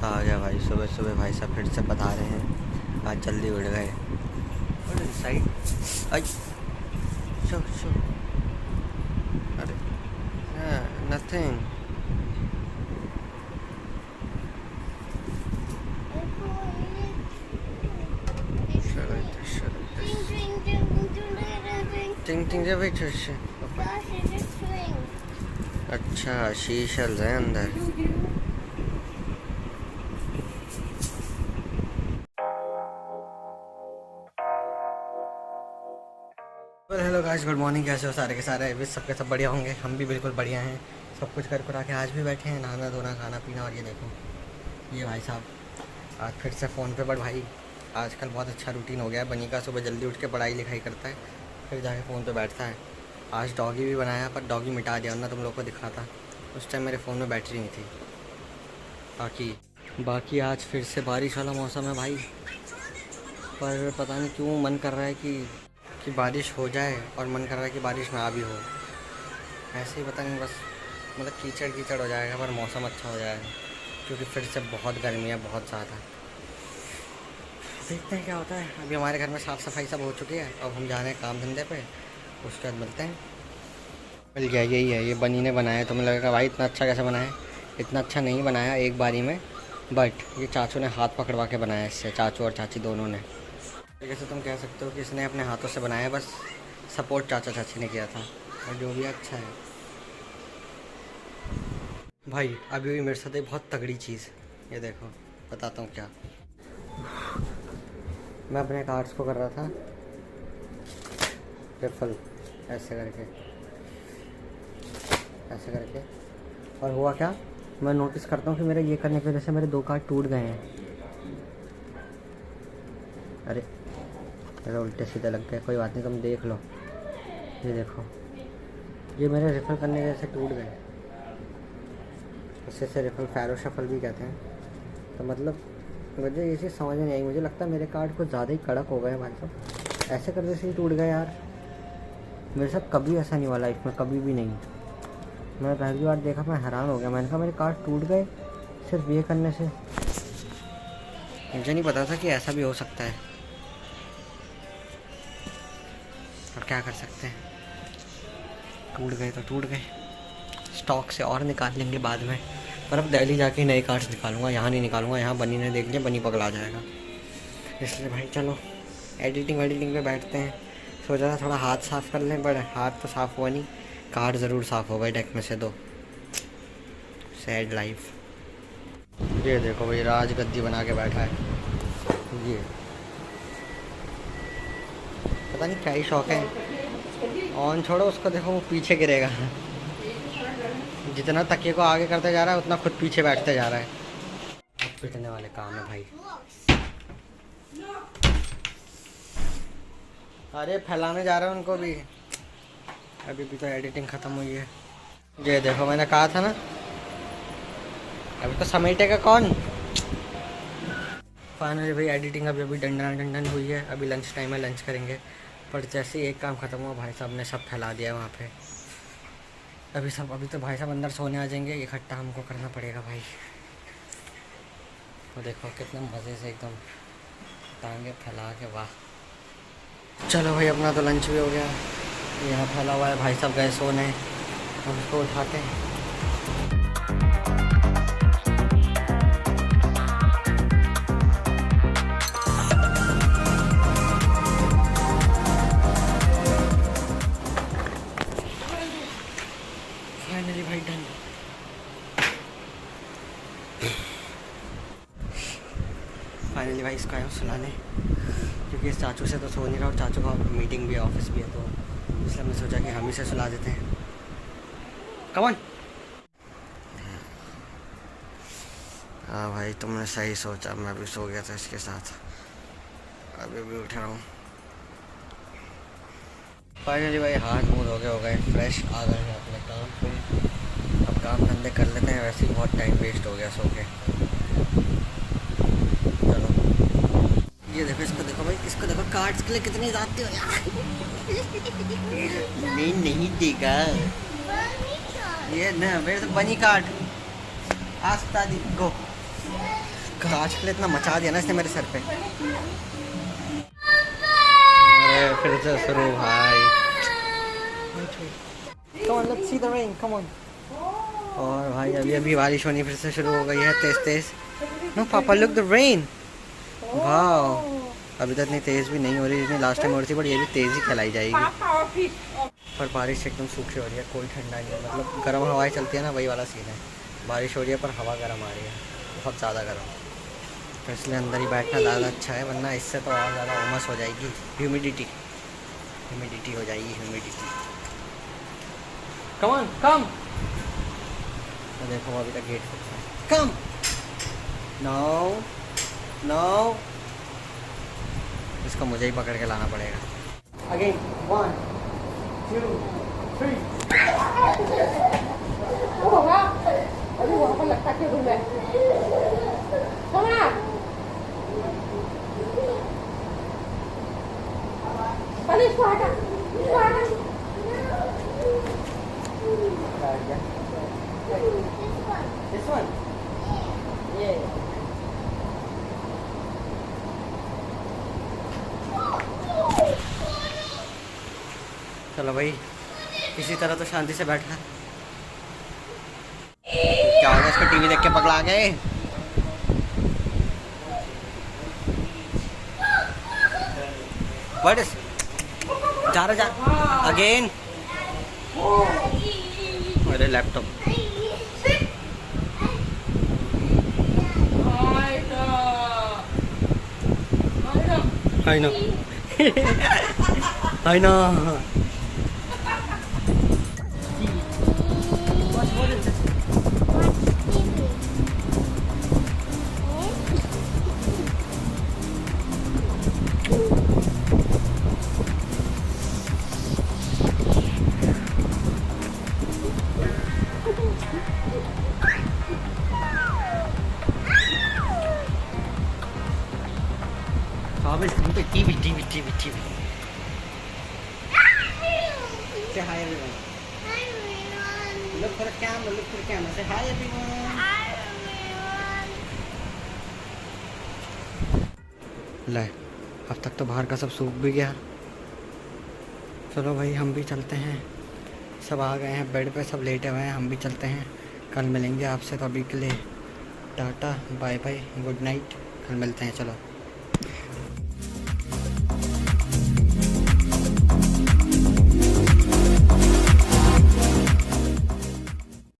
आ गया भाई। सुबह सुबह भाई साहब फिर से बता रहे हैं, आज जल्दी उठ गए। Side I show show. अरे नथिंग। टिंग टिंग भाई। अच्छा शीशल है अंदर। Hello guys, good morning. कैसे हो सारे के सारे? विश सबके सब बढ़िया होंगे। हम भी बिल्कुल बढ़िया हैं। सब कुछ कर कर आके आज भी बैठे हैं, नहाना धोना खाना पीना। और ये देखो, ये भाई साहब आज फिर से फ़ोन पे। बट भाई आजकल बहुत अच्छा रूटीन हो गया है बनी का। सुबह जल्दी उठ के पढ़ाई लिखाई करता है, फिर जाके फ़ोन पे बैठता है। आज डॉगी भी बनाया, पर डॉगी मिटा दिया, वरना तुम लोग को दिखाता। उस टाइम मेरे फ़ोन में बैटरी नहीं थी। बाकी आज फिर से बारिश वाला मौसम है भाई। पर पता नहीं क्यों मन कर रहा है कि बारिश हो जाए, और मन कर रहा है कि बारिश ना भी हो। ऐसे ही पता नहीं, बस मतलब कीचड़ कीचड़ हो जाएगा, पर मौसम अच्छा हो जाएगा। क्योंकि फिर से बहुत गर्मी है, बहुत ज़्यादा। देखते हैं क्या होता है। अभी हमारे घर में साफ़ सफाई सब हो चुकी है, अब हम जा रहे हैं काम धंधे पे। उसके बाद मिलते हैं। मिल गया, यही है। ये बनी ने बनाया। तुम्हें लगेगा भाई इतना अच्छा कैसे बनाया? इतना अच्छा नहीं बनाया एक बारी में, बट ये चाचू ने हाथ पकड़वा के बनाया इससे, चाचू और चाची दोनों ने। जैसे तुम कह सकते हो कि इसने अपने हाथों से बनाया, बस सपोर्ट चाचा चाची ने किया था। और जो भी अच्छा है भाई। अभी भी मेरे साथ एक बहुत तगड़ी चीज़, ये देखो बताता हूँ क्या। मैं अपने कार्ड्स को कर रहा था रिफल, ऐसे करके। और हुआ क्या, मैं नोटिस करता हूँ कि मेरे ये करने की वजह से मेरे 2 कार्ड टूट गए हैं। अरे मेरे उल्टे सीधे लग गए। कोई बात नहीं, तुम देख लो। ये देखो, ये मेरे रिफल करने की वजह से टूट गए। इससे रिफल फैरो शफल भी कहते हैं। तो मतलब मुझे ये चीज़ समझ नहीं आई। मुझे लगता है मेरे कार्ड कुछ ज़्यादा ही कड़क हो गए भाई साहब। ऐसे करने से ही टूट गए यार। मेरे साथ कभी ऐसा नहीं हुआ लाइफ में, कभी भी नहीं। मैंने पहली बार देखा, मैं हैरान हो गया। मैंने कहा मेरे कार्ड टूट गए सिर्फ ये करने से। मुझे नहीं पता था कि ऐसा भी हो सकता है। और क्या कर सकते हैं, टूट गए तो टूट गए। स्टॉक से और निकाल लेंगे बाद में। पर अब दिल्ली जाके नए कार्ड्स निकालूंगा, यहाँ नहीं निकालूंगा। यहाँ बनी ने देख लिया, बनी पगला जाएगा। इसलिए भाई चलो एडिटिंग पे बैठते हैं। सोचा था थोड़ा हाथ साफ़ कर लें, पर हाथ तो साफ़ हुआ नहीं, कार्ड ज़रूर साफ़ हो गए डेक में से 2। Sad life. ये देखो भाई, राज गद्दी बना के बैठा है। ये पता नहीं क्या ही शौक है। ऑन छोड़ो उसको, देखो वो पीछे गिरेगा। जितना तकिए को आगे करते जा रहा है, उतना खुद पीछे बैठते जा रहा है। अब पिटने वाले काम है भाई। अरे फैलाने जा रहे हैं उनको भी। अभी भी तो एडिटिंग ख़त्म हुई है। ये देखो, मैंने कहा था ना, अभी तो समेटेगा कौन। फाइनली भाई एडिटिंग अभी डंडन हुई है। अभी लंच टाइम है, लंच करेंगे। पर जैसे ही एक काम ख़त्म हुआ, भाई साहब ने सब फैला दिया वहाँ पे। अभी तो भाई साहब अंदर सोने आ जाएंगे। इकट्ठा हमको करना पड़ेगा भाई। तो देखो कितने मज़े से एकदम टांगे फैला के, वाह। चलो भाई, अपना तो लंच भी हो गया। यहाँ फैला हुआ है, भाई साहब गए सोने, हम उसको उठाते हैं। फाइनली भाई डन। फाइनली भाई इसको आया सुलाने, क्योंकि इस चाचू से तो सो नहीं रहा, और चाचू का मीटिंग भी है, ऑफिस भी है, तो इसलिए हमने सोचा कि हम ही से सुला देते हैं। Come on. हाँ भाई, तुमने सही सोचा। मैं भी सो गया था इसके साथ, अभी भी उठ रहा हूँ। फाइनली भाई हाथ मुँह धो के हो गए फ्रेश, आ गए हैं अपने काम पे। अब काम धंधे कर लेते हैं। वैसे ही बहुत टाइम वेस्ट हो गया सो के। चलो ये देखो, इसको देखो भाई, इसको देखो, कार्ड्स के लिए कितनी जाती हो यार। नहीं देगा ये ना, मेरे तो बनी कार्ड। आस्ता दी गो। आजकल इतना मचा दिया ना इसने मेरे सर पे। अरे फिर से शुरू भाई। Come on, let's see the rain. Come on. और भाई अभी अभी बारिश होनी फिर से शुरू हो गई है तेज तेज। नो पापा लुक द रेन। वाह अभी तक इतनी तेज़ भी नहीं हो रही जितनी लास्ट टाइम हो रही थी, बट ये भी तेज़ ही खिलाई जाएगी। पर बारिश एकदम सूखी हो रही है, कोई ठंडा नहीं है, मतलब गर्म हवाएं चलती है ना, वही वाला सीन है। बारिश हो रही है पर हवा गर्म आ रही है, बहुत ज़्यादा गर्म। तो इसलिए अंदर ही बैठना ज़्यादा अच्छा है, वरना इससे तो और ज़्यादा उमस हो जाएगी। ह्यूमिडिटी हो जाएगी ह्यूमिडिटी। Come on come. तो देखो अभी तक गेट कम। नो नो, इसको मुझे ही पकड़ के लाना पड़ेगा। अगेन 1 2 3। अभी वहाँ पर लगता क्यों रूम है? पहले इसको हटा, इसको हटा। This one? Yeah. चलो भाई इसी तरह तो शांति से बैठा। क्या होगा इसको टीवी देख के पगला गए। व्हाट इज जा रहा जा अगेन। मेरे laptop I know I know। TV. Say hi everyone. Hi everyone. Look for the camera. Say hi everyone. Hi everyone. ले अब तक तो बाहर का सब सूख भी गया। चलो भाई हम भी चलते हैं, सब आ गए हैं बेड पे, सब लेटे हुए हैं, हम भी चलते हैं। कल मिलेंगे आपसे, तो अभी के लिए tata bye bye good night, कल मिलते हैं। चलो।